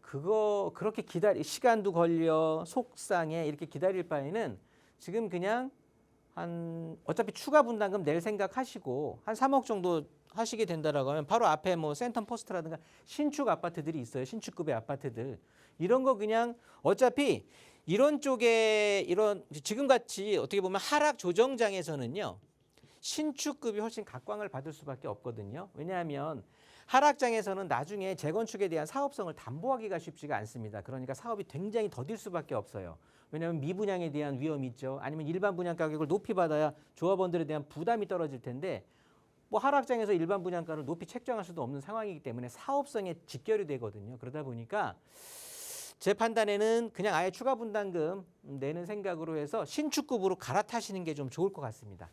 그렇게 시간도 걸려 속상해 이렇게 기다릴 바에는 지금 그냥 어차피 추가 분담금 낼 생각하시고 한 3억 정도 하시게 된다라고 하면 바로 앞에 뭐 센텀 포스트라든가 신축 아파트들이 있어요. 신축급의 아파트들. 이런 거 그냥 어차피 이런 쪽에 이런 지금같이 어떻게 보면 하락 조정장에서는요. 신축급이 훨씬 각광을 받을 수밖에 없거든요. 왜냐하면 하락장에서는 나중에 재건축에 대한 사업성을 담보하기가 쉽지가 않습니다. 그러니까 사업이 굉장히 더딜 수밖에 없어요. 왜냐하면 미분양에 대한 위험이 있죠. 아니면 일반 분양 가격을 높이 받아야 조합원들에 대한 부담이 떨어질 텐데 뭐 하락장에서 일반 분양가를 높이 책정할 수도 없는 상황이기 때문에 사업성에 직결이 되거든요. 그러다 보니까 제 판단에는 그냥 아예 추가 분담금 내는 생각으로 해서 신축급으로 갈아타시는 게 좀 좋을 것 같습니다.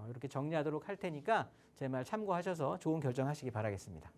이렇게 정리하도록 할 테니까 제 말 참고하셔서 좋은 결정하시기 바라겠습니다.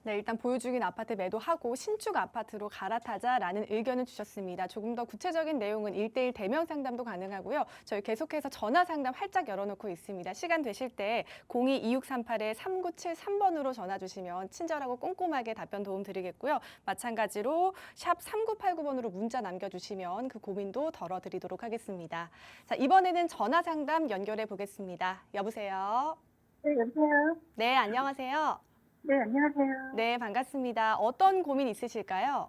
네, 일단 보유 중인 아파트 매도하고 신축 아파트로 갈아타자라는 의견을 주셨습니다. 조금 더 구체적인 내용은 1:1 대면 상담도 가능하고요. 저희 계속해서 전화 상담 활짝 열어놓고 있습니다. 시간 되실 때 02-2638-3973번으로 전화 주시면 친절하고 꼼꼼하게 답변 도움 드리겠고요. 마찬가지로 샵 3989번으로 문자 남겨주시면 그 고민도 덜어드리도록 하겠습니다. 자, 이번에는 전화 상담 연결해 보겠습니다. 여보세요? 네, 여보세요? 네, 안녕하세요. 네, 안녕하세요. 네, 반갑습니다. 어떤 고민 있으실까요?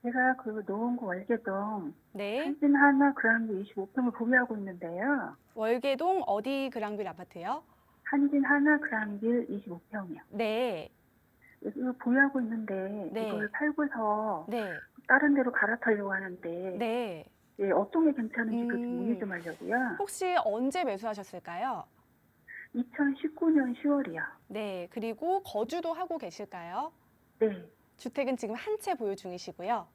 제가 그 노원구 월계동 네. 한진 하나 그랑비 25평을 보유하고 있는데요. 월계동 어디 그랑빌 아파트요? 한진 하나 그랑빌 25평이요. 네. 이거 보유하고 있는데 네. 이걸 팔고서 네. 다른 데로 갈아타려고 하는데 네. 예, 어떤 게 괜찮은지 그 좀 문의 음. 좀 하려고요. 혹시 언제 매수하셨을까요? 2019년 10월이요. 네. 그리고 거주도 하고 계실까요? 네. 주택은 지금 한 채 보유 중이시고요.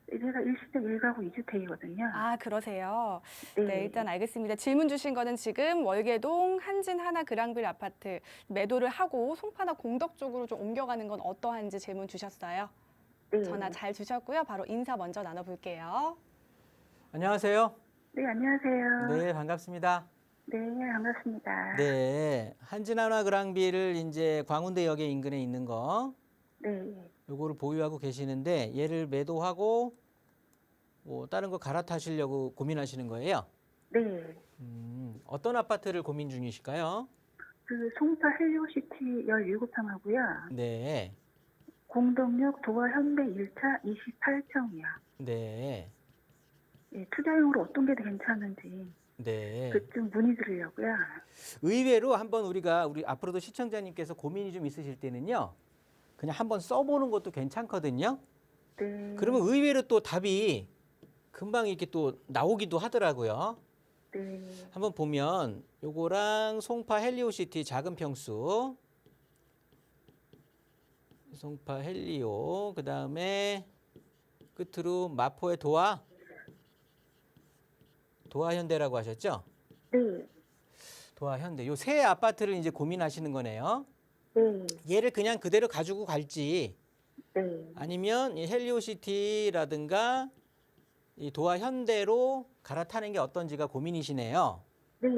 제가 일시적 1가구 2주택이거든요. 아, 그러세요. 네. 네, 일단 알겠습니다. 질문 주신 거는 지금 월계동 한진 하나 그랑빌 아파트 매도를 하고 송파나 공덕 쪽으로 좀 옮겨가는 건 어떠한지 질문 주셨어요. 네. 전화 잘 주셨고요. 바로 인사 먼저 나눠볼게요. 안녕하세요. 네, 안녕하세요. 네, 반갑습니다. 네, 반갑습니다. 네, 한진한화 그랑비를 이제 광운대역에 인근에 있는 거 네. 요거를 보유하고 계시는데 얘를 매도하고 뭐 다른 거 갈아타시려고 고민하시는 거예요? 네. 어떤 아파트를 고민 중이실까요? 그 송파 헬리오시티 17평하고요. 네, 공덕역 도화 현대 1차 28평이요. 네, 예, 투자용으로 어떤 게 더 괜찮은지 네. 그좀 문의 드리려고요. 의외로 한번 우리 앞으로도 시청자님께서 고민이 좀 있으실 때는요, 그냥 한번 써보는 것도 괜찮거든요. 네. 그러면 의외로 또 답이 금방 이렇게 또 나오기도 하더라고요. 네. 한번 보면 요거랑 송파 헬리오시티 작은 평수, 송파 헬리오, 그 다음에 끝으로 마포의 도화 현대라고 하셨죠? 네. 도화 현대. 요 세 아파트를 이제 고민하시는 거네요. 네. 얘를 그냥 그대로 가지고 갈지 네. 아니면 이 헬리오시티라든가 이 도화 현대로 갈아타는 게 어떤지가 고민이시네요. 네.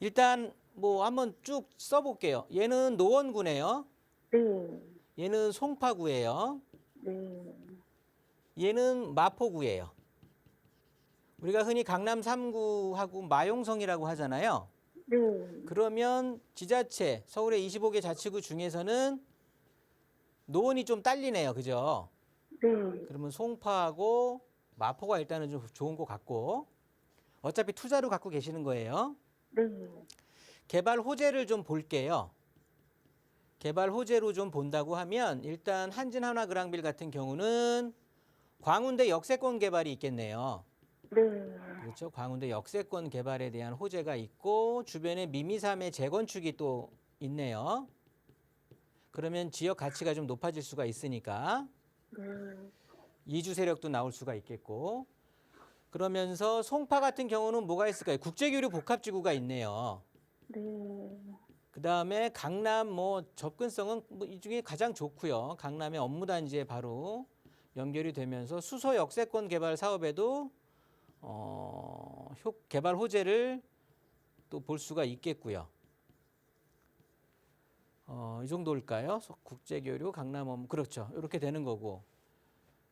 일단 뭐 한번 쭉 써볼게요. 얘는 노원구네요. 네. 얘는 송파구예요. 네. 얘는 마포구예요. 우리가 흔히 강남 3구하고 마용성이라고 하잖아요. 네. 그러면 지자체, 서울의 25개 자치구 중에서는 노원이 좀 딸리네요. 그죠? 네. 그러면 송파하고 마포가 일단은 좀 좋은 것 같고, 어차피 투자로 갖고 계시는 거예요. 네. 개발 호재를 좀 볼게요. 개발 호재로 좀 본다고 하면 일단 한진 하나 그랑빌 같은 경우는 광운대 역세권 개발이 있겠네요. 네. 그렇죠. 광운대 역세권 개발에 대한 호재가 있고 주변에 미미삼의 재건축이 또 있네요. 그러면 지역 가치가 좀 높아질 수가 있으니까 네. 이주 세력도 나올 수가 있겠고, 그러면서 송파 같은 경우는 뭐가 있을까요? 국제교류 복합지구가 있네요. 네. 그 다음에 강남 뭐 접근성은 뭐 이 중에 가장 좋고요. 강남의 업무단지에 바로 연결이 되면서 수소 역세권 개발 사업에도 개발 호재를 또 볼 수가 있겠고요. 이 정도일까요? 국제교류, 강남 업무, 그렇죠. 이렇게 되는 거고.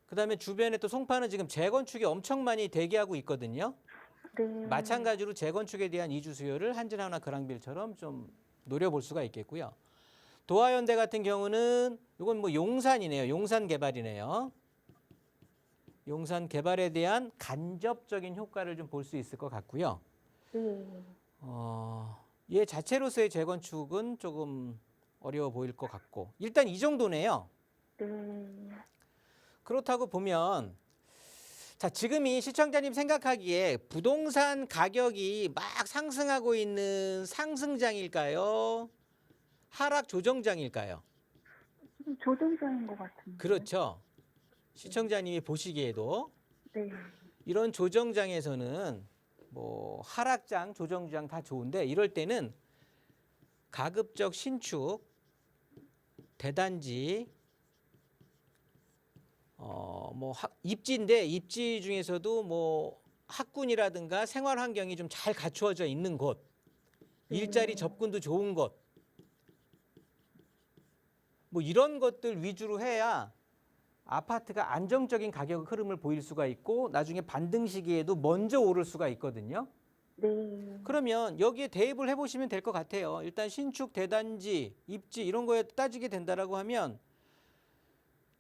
그 다음에 주변에 또 송파는 지금 재건축이 엄청 많이 대기하고 있거든요. 네. 마찬가지로 재건축에 대한 이주 수요를 한진하나 그랑빌처럼 좀 노려볼 수가 있겠고요. 도화현대 같은 경우는 이건 뭐 용산이네요. 용산 개발이네요. 용산 개발에 대한 간접적인 효과를 좀 볼 수 있을 것 같고요. 네. 얘 자체로서의 재건축은 조금 어려워 보일 것 같고, 일단 이 정도네요. 네. 그렇다고 보면, 자, 지금 이 시청자님 생각하기에 부동산 가격이 막 상승하고 있는 상승장일까요? 하락 조정장일까요? 좀 조정장인 것 같은데. 그렇죠. 시청자님이 보시기에도 네. 이런 조정장에서는 뭐 하락장, 조정장 다 좋은데, 이럴 때는 가급적 신축, 대단지, 뭐 입지인데 입지 중에서도 뭐 학군이라든가 생활 환경이 좀 잘 갖추어져 있는 곳, 일자리 접근도 좋은 곳, 뭐 이런 것들 위주로 해야 아파트가 안정적인 가격 흐름을 보일 수가 있고 나중에 반등 시기에도 먼저 오를 수가 있거든요. 네. 그러면 여기에 대입을 해보시면 될 것 같아요. 일단 신축, 대단지, 입지 이런 거에 따지게 된다라고 하면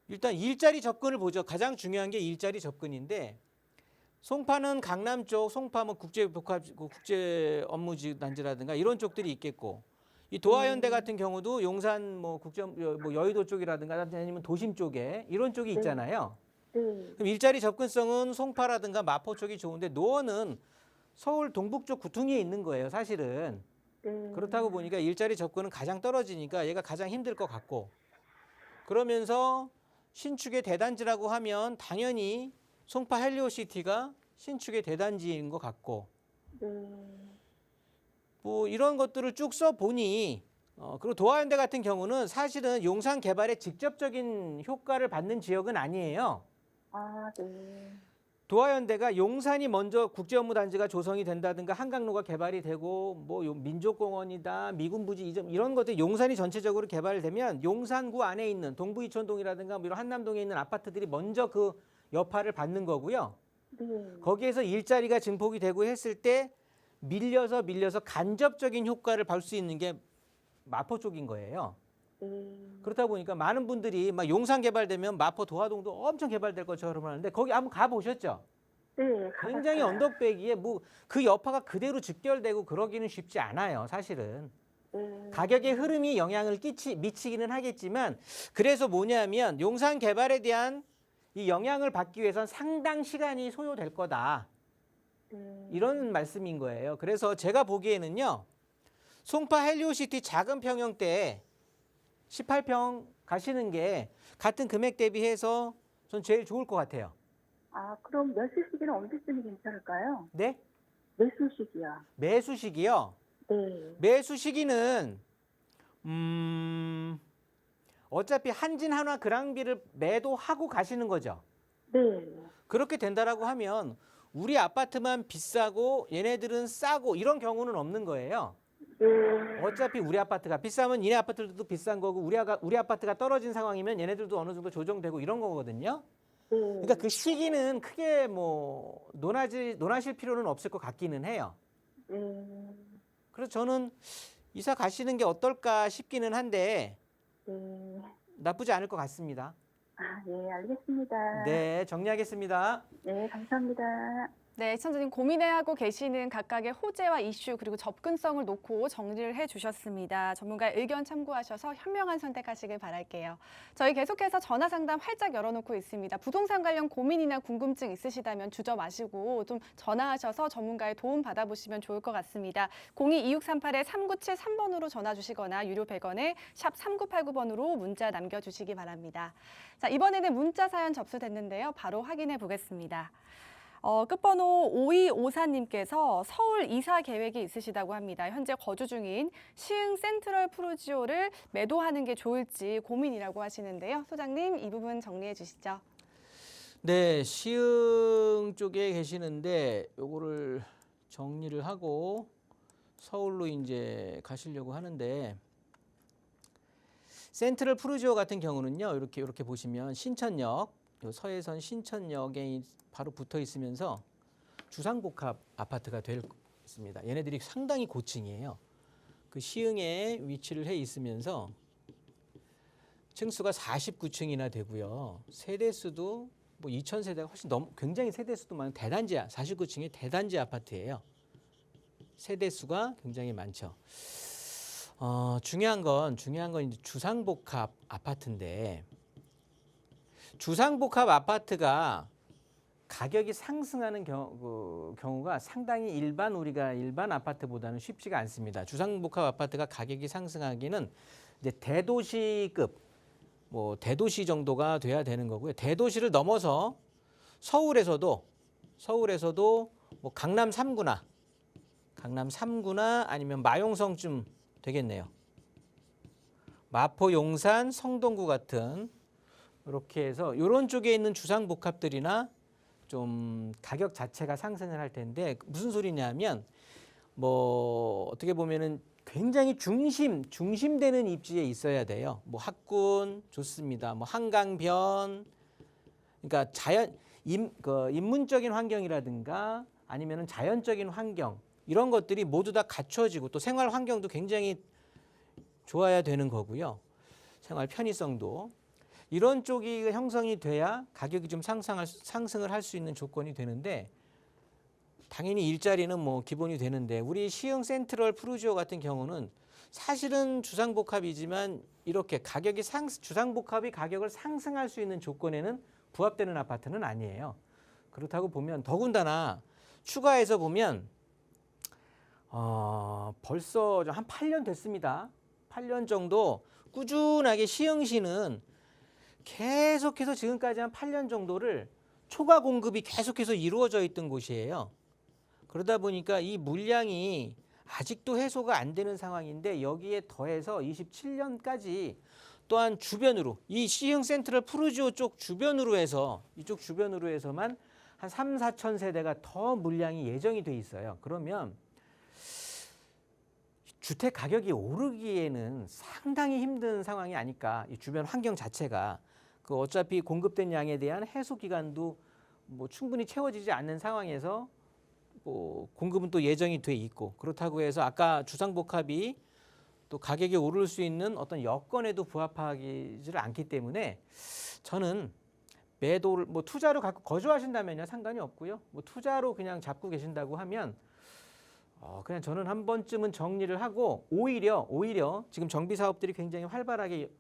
일단 일자리 접근을 보죠. 가장 중요한 게 일자리 접근인데 송파는 강남 쪽, 송파 뭐 국제 업무지 단지라든가 이런 쪽들이 있겠고 이 도화현대 같은 경우도 용산 뭐 뭐 여의도 쪽이라든가 아니면 도심 쪽에 이런 쪽이 있잖아요. 네. 그럼 일자리 접근성은 송파라든가 마포 쪽이 좋은데 노원은 서울 동북쪽 구퉁이에 있는 거예요, 사실은. 네. 그렇다고 보니까 일자리 접근은 가장 떨어지니까 얘가 가장 힘들 것 같고 그러면서 신축의 대단지라고 하면 당연히 송파 헬리오시티가 신축의 대단지인 것 같고 네. 뭐 이런 것들을 쭉 써보니 그리고 도화현대 같은 경우는 사실은 용산 개발에 직접적인 효과를 받는 지역은 아니에요. 아, 네. 도화현대가 용산이 먼저 국제업무단지가 조성이 된다든가 한강로가 개발이 되고 뭐 민족공원이다 미군부지 이점 이런 것들 용산이 전체적으로 개발되면 용산구 안에 있는 동부이촌동이라든가 뭐 이런 한남동에 있는 아파트들이 먼저 그 여파를 받는 거고요. 네. 거기에서 일자리가 증폭이 되고 했을 때 밀려서 간접적인 효과를 받을 수 있는 게 마포 쪽인 거예요. 그렇다 보니까 많은 분들이 막 용산 개발되면 마포 도화동도 엄청 개발될 것처럼 하는데 거기 한번 가보셨죠? 네. 굉장히 가봤어요. 언덕배기에 뭐 그 여파가 그대로 직결되고 그러기는 쉽지 않아요, 사실은. 네. 가격의 흐름이 영향을 미치기는 하겠지만 그래서 뭐냐면 용산 개발에 대한 이 영향을 받기 위해선 상당 시간이 소요될 거다. 네. 이런 말씀인 거예요. 그래서 제가 보기에는요. 송파 헬리오시티 작은 평형대 18평 가시는 게 같은 금액 대비해서 전 제일 좋을 것 같아요. 아, 그럼 매수 시기는 언제쯤이 괜찮을까요? 네? 매수 시기요. 매수 시기요. 네. 매수 시기는 어차피 한진 한화 그랑비를 매도하고 가시는 거죠. 네. 그렇게 된다라고 하면 우리 아파트만 비싸고 얘네들은 싸고 이런 경우는 없는 거예요. 네. 어차피 우리 아파트가 비싸면 얘네 아파트들도 비싼 거고 우리 아파트가 떨어진 상황이면 얘네들도 어느 정도 조정되고 이런 거거든요. 네. 그러니까 그 시기는 크게 뭐 논하실 필요는 없을 것 같기는 해요. 네. 그래서 저는 이사 가시는 게 어떨까 싶기는 한데 네. 나쁘지 않을 것 같습니다. 아, 네, 알겠습니다. 네, 정리하겠습니다. 네, 감사합니다. 네, 시청자님 고민해하고 계시는 각각의 호재와 이슈 그리고 접근성을 놓고 정리를 해주셨습니다. 전문가의 의견 참고하셔서 현명한 선택하시길 바랄게요. 저희 계속해서 전화 상담 활짝 열어놓고 있습니다. 부동산 관련 고민이나 궁금증 있으시다면 주저 마시고 좀 전화하셔서 전문가의 도움 받아보시면 좋을 것 같습니다. 02-2638-3973번으로 전화 주시거나 유료 100원에 샵 3989번으로 문자 남겨주시기 바랍니다. 자, 이번에는 문자 사연 접수됐는데요. 바로 확인해 보겠습니다. 끝번호 5254님께서 서울 이사 계획이 있으시다고 합니다. 현재 거주 중인 시흥 센트럴 푸르지오를 매도하는 게 좋을지 고민이라고 하시는데요. 소장님, 이 부분 정리해 주시죠. 네, 시흥 쪽에 계시는데 요거를 정리를 하고 서울로 이제 가시려고 하는데 센트럴 푸르지오 같은 경우는요. 이렇게 보시면 신천역, 요 서해선 신천역에 바로 붙어 있으면서 주상복합 아파트가 될 있습니다. 얘네들이 상당히 고층이에요. 그 시흥에 위치를 해 있으면서 층수가 49층이나 되고요. 세대수도 뭐 2,000세대가 훨씬 굉장히 세대수도 많은 대단지야. 49층의 대단지 아파트예요. 세대수가 굉장히 많죠. 중요한 건 이제 주상복합 아파트인데 주상복합 아파트가 가격이 상승하는 경우가 상당히 우리가 일반 아파트보다는 쉽지가 않습니다. 주상복합 아파트가 가격이 상승하기는 이제 대도시급, 뭐 대도시 정도가 돼야 되는 거고요. 대도시를 넘어서 서울에서도 뭐 강남 3구나 아니면 마용성쯤 되겠네요. 마포, 용산, 성동구 같은 이렇게 해서 이런 쪽에 있는 주상복합들이나 좀 가격 자체가 상승을 할 텐데 무슨 소리냐면 뭐 어떻게 보면은 굉장히 중심되는 입지에 있어야 돼요. 뭐 학군 좋습니다. 뭐 한강변 그러니까 인문적인 환경이라든가 아니면은 자연적인 환경 이런 것들이 모두 다 갖춰지고 또 생활 환경도 굉장히 좋아야 되는 거고요. 생활 편의성도 이런 쪽이 형성이 돼야 가격이 좀 상승을 할 수 있는 조건이 되는데 당연히 일자리는 뭐 기본이 되는데 우리 시흥 센트럴 푸르지오 같은 경우는 사실은 주상복합이지만 이렇게 주상복합이 가격을 상승할 수 있는 조건에는 부합되는 아파트는 아니에요. 그렇다고 보면 더군다나 추가해서 보면 벌써 한 8년 됐습니다. 8년 정도 꾸준하게 시흥시는 계속해서 지금까지 한 8년 정도를 초과 공급이 계속해서 이루어져 있던 곳이에요. 그러다 보니까 이 물량이 아직도 해소가 안 되는 상황인데 여기에 더해서 27년까지 또한 주변으로 이 시흥 센트럴 푸르지오 쪽 주변으로 해서 이쪽 주변으로 해서만 한 3, 4천 세대가 더 물량이 예정이 돼 있어요. 그러면 주택 가격이 오르기에는 상당히 힘든 상황이 아닐까. 이 주변 환경 자체가 그 어차피 공급된 양에 대한 해소 기간도 뭐 충분히 채워지지 않는 상황에서 뭐 공급은 또 예정이 돼 있고 그렇다고 해서 아까 주상복합이 또 가격이 오를 수 있는 어떤 여건에도 부합하지를 않기 때문에 저는 매도를 뭐 투자로 갖고 거주하신다면요 상관이 없고요. 뭐 투자로 그냥 잡고 계신다고 하면 그냥 저는 한 번쯤은 정리를 하고 오히려 지금 정비 사업들이 굉장히 활발하게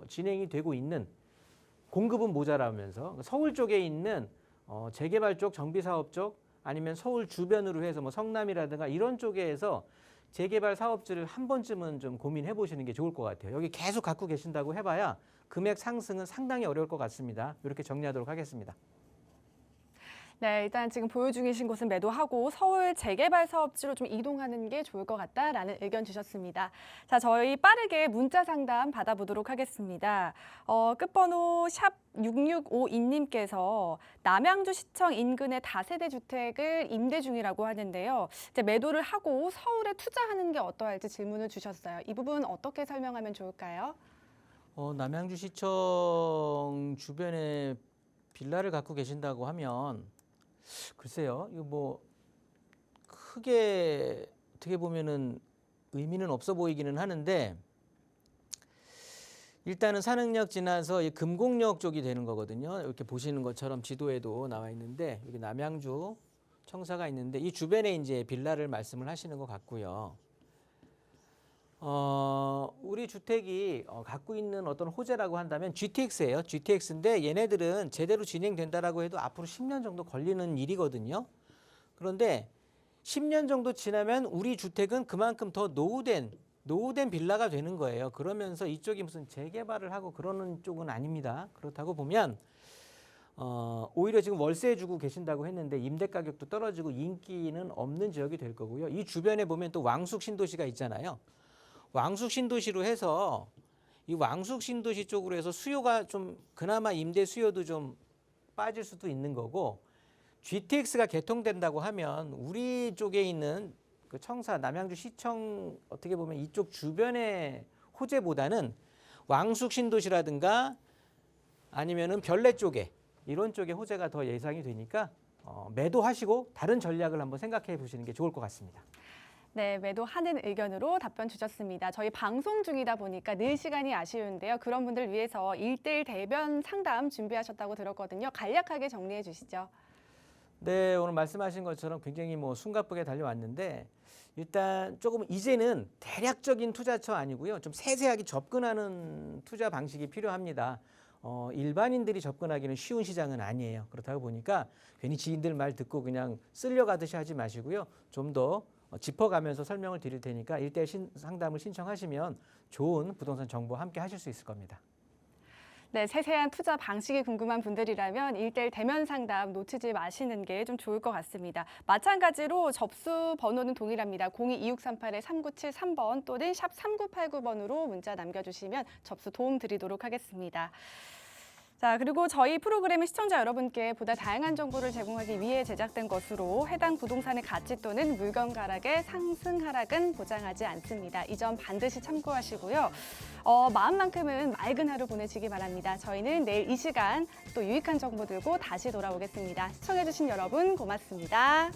진행이 되고 있는 공급은 모자라면서 서울 쪽에 있는 재개발 쪽 정비 사업 쪽 아니면 서울 주변으로 해서 뭐 성남이라든가 이런 쪽에서 재개발 사업지를 한 번쯤은 좀 고민해 보시는 게 좋을 것 같아요. 여기 계속 갖고 계신다고 해봐야 금액 상승은 상당히 어려울 것 같습니다. 이렇게 정리하도록 하겠습니다. 네, 일단 지금 보유 중이신 곳은 매도하고 서울 재개발 사업지로 좀 이동하는 게 좋을 것 같다라는 의견 주셨습니다. 자, 저희 빠르게 문자 상담 받아보도록 하겠습니다. 끝번호 샵 6652님께서 남양주 시청 인근의 다세대 주택을 임대 중이라고 하는데요. 이제 매도를 하고 서울에 투자하는 게 어떠할지 질문을 주셨어요. 이 부분 어떻게 설명하면 좋을까요? 남양주 시청 주변에 빌라를 갖고 계신다고 하면 글쎄요, 이거 뭐 크게 어떻게 보면은 의미는 없어 보이기는 하는데 일단은 산흥역 지나서 이 금곡역 쪽이 되는 거거든요. 이렇게 보시는 것처럼 지도에도 나와 있는데 여기 남양주 청사가 있는데 이 주변에 이제 빌라를 말씀을 하시는 것 같고요. 우리 주택이 갖고 있는 어떤 호재라고 한다면 GTX예요. GTX인데 얘네들은 제대로 진행된다라고 해도 앞으로 10년 정도 걸리는 일이거든요. 그런데 10년 정도 지나면 우리 주택은 그만큼 더 노후된 빌라가 되는 거예요. 그러면서 이쪽이 무슨 재개발을 하고 그러는 쪽은 아닙니다. 그렇다고 보면 오히려 지금 월세 주고 계신다고 했는데 임대 가격도 떨어지고 인기는 없는 지역이 될 거고요. 이 주변에 보면 또 왕숙 신도시가 있잖아요. 왕숙 신도시로 해서 이 왕숙 신도시 쪽으로 해서 수요가 좀 그나마 임대 수요도 좀 빠질 수도 있는 거고 GTX가 개통된다고 하면 우리 쪽에 있는 그 청사 남양주 시청 어떻게 보면 이쪽 주변의 호재보다는 왕숙 신도시라든가 아니면은 별내 쪽에 이런 쪽에 호재가 더 예상이 되니까 매도하시고 다른 전략을 한번 생각해 보시는 게 좋을 것 같습니다. 네, 매도하는 의견으로 답변 주셨습니다. 저희 방송 중이다 보니까 늘 시간이 아쉬운데요. 그런 분들 위해서 1:1 대변 상담 준비하셨다고 들었거든요. 간략하게 정리해 주시죠. 네, 오늘 말씀하신 것처럼 굉장히 뭐 숨가쁘게 달려왔는데 일단 조금 이제는 대략적인 투자처 아니고요. 좀 세세하게 접근하는 투자 방식이 필요합니다. 일반인들이 접근하기는 쉬운 시장은 아니에요. 그렇다고 보니까 괜히 지인들 말 듣고 그냥 쓸려가듯이 하지 마시고요. 좀 더 짚어가면서 설명을 드릴 테니까 1:1 상담을 신청하시면 좋은 부동산 정보 함께 하실 수 있을 겁니다. 네, 세세한 투자 방식이 궁금한 분들이라면 1:1 대면 상담 놓치지 마시는 게 좀 좋을 것 같습니다. 마찬가지로 접수 번호는 동일합니다. 02-2638-3973번 또는 샵 3989번으로 문자 남겨주시면 접수 도움 드리도록 하겠습니다. 자, 그리고 저희 프로그램은 시청자 여러분께 보다 다양한 정보를 제공하기 위해 제작된 것으로 해당 부동산의 가치 또는 물건 가락의 상승 하락은 보장하지 않습니다. 이 점 반드시 참고하시고요. 마음만큼은 맑은 하루 보내시기 바랍니다. 저희는 내일 이 시간 또 유익한 정보 들고 다시 돌아오겠습니다. 시청해주신 여러분 고맙습니다.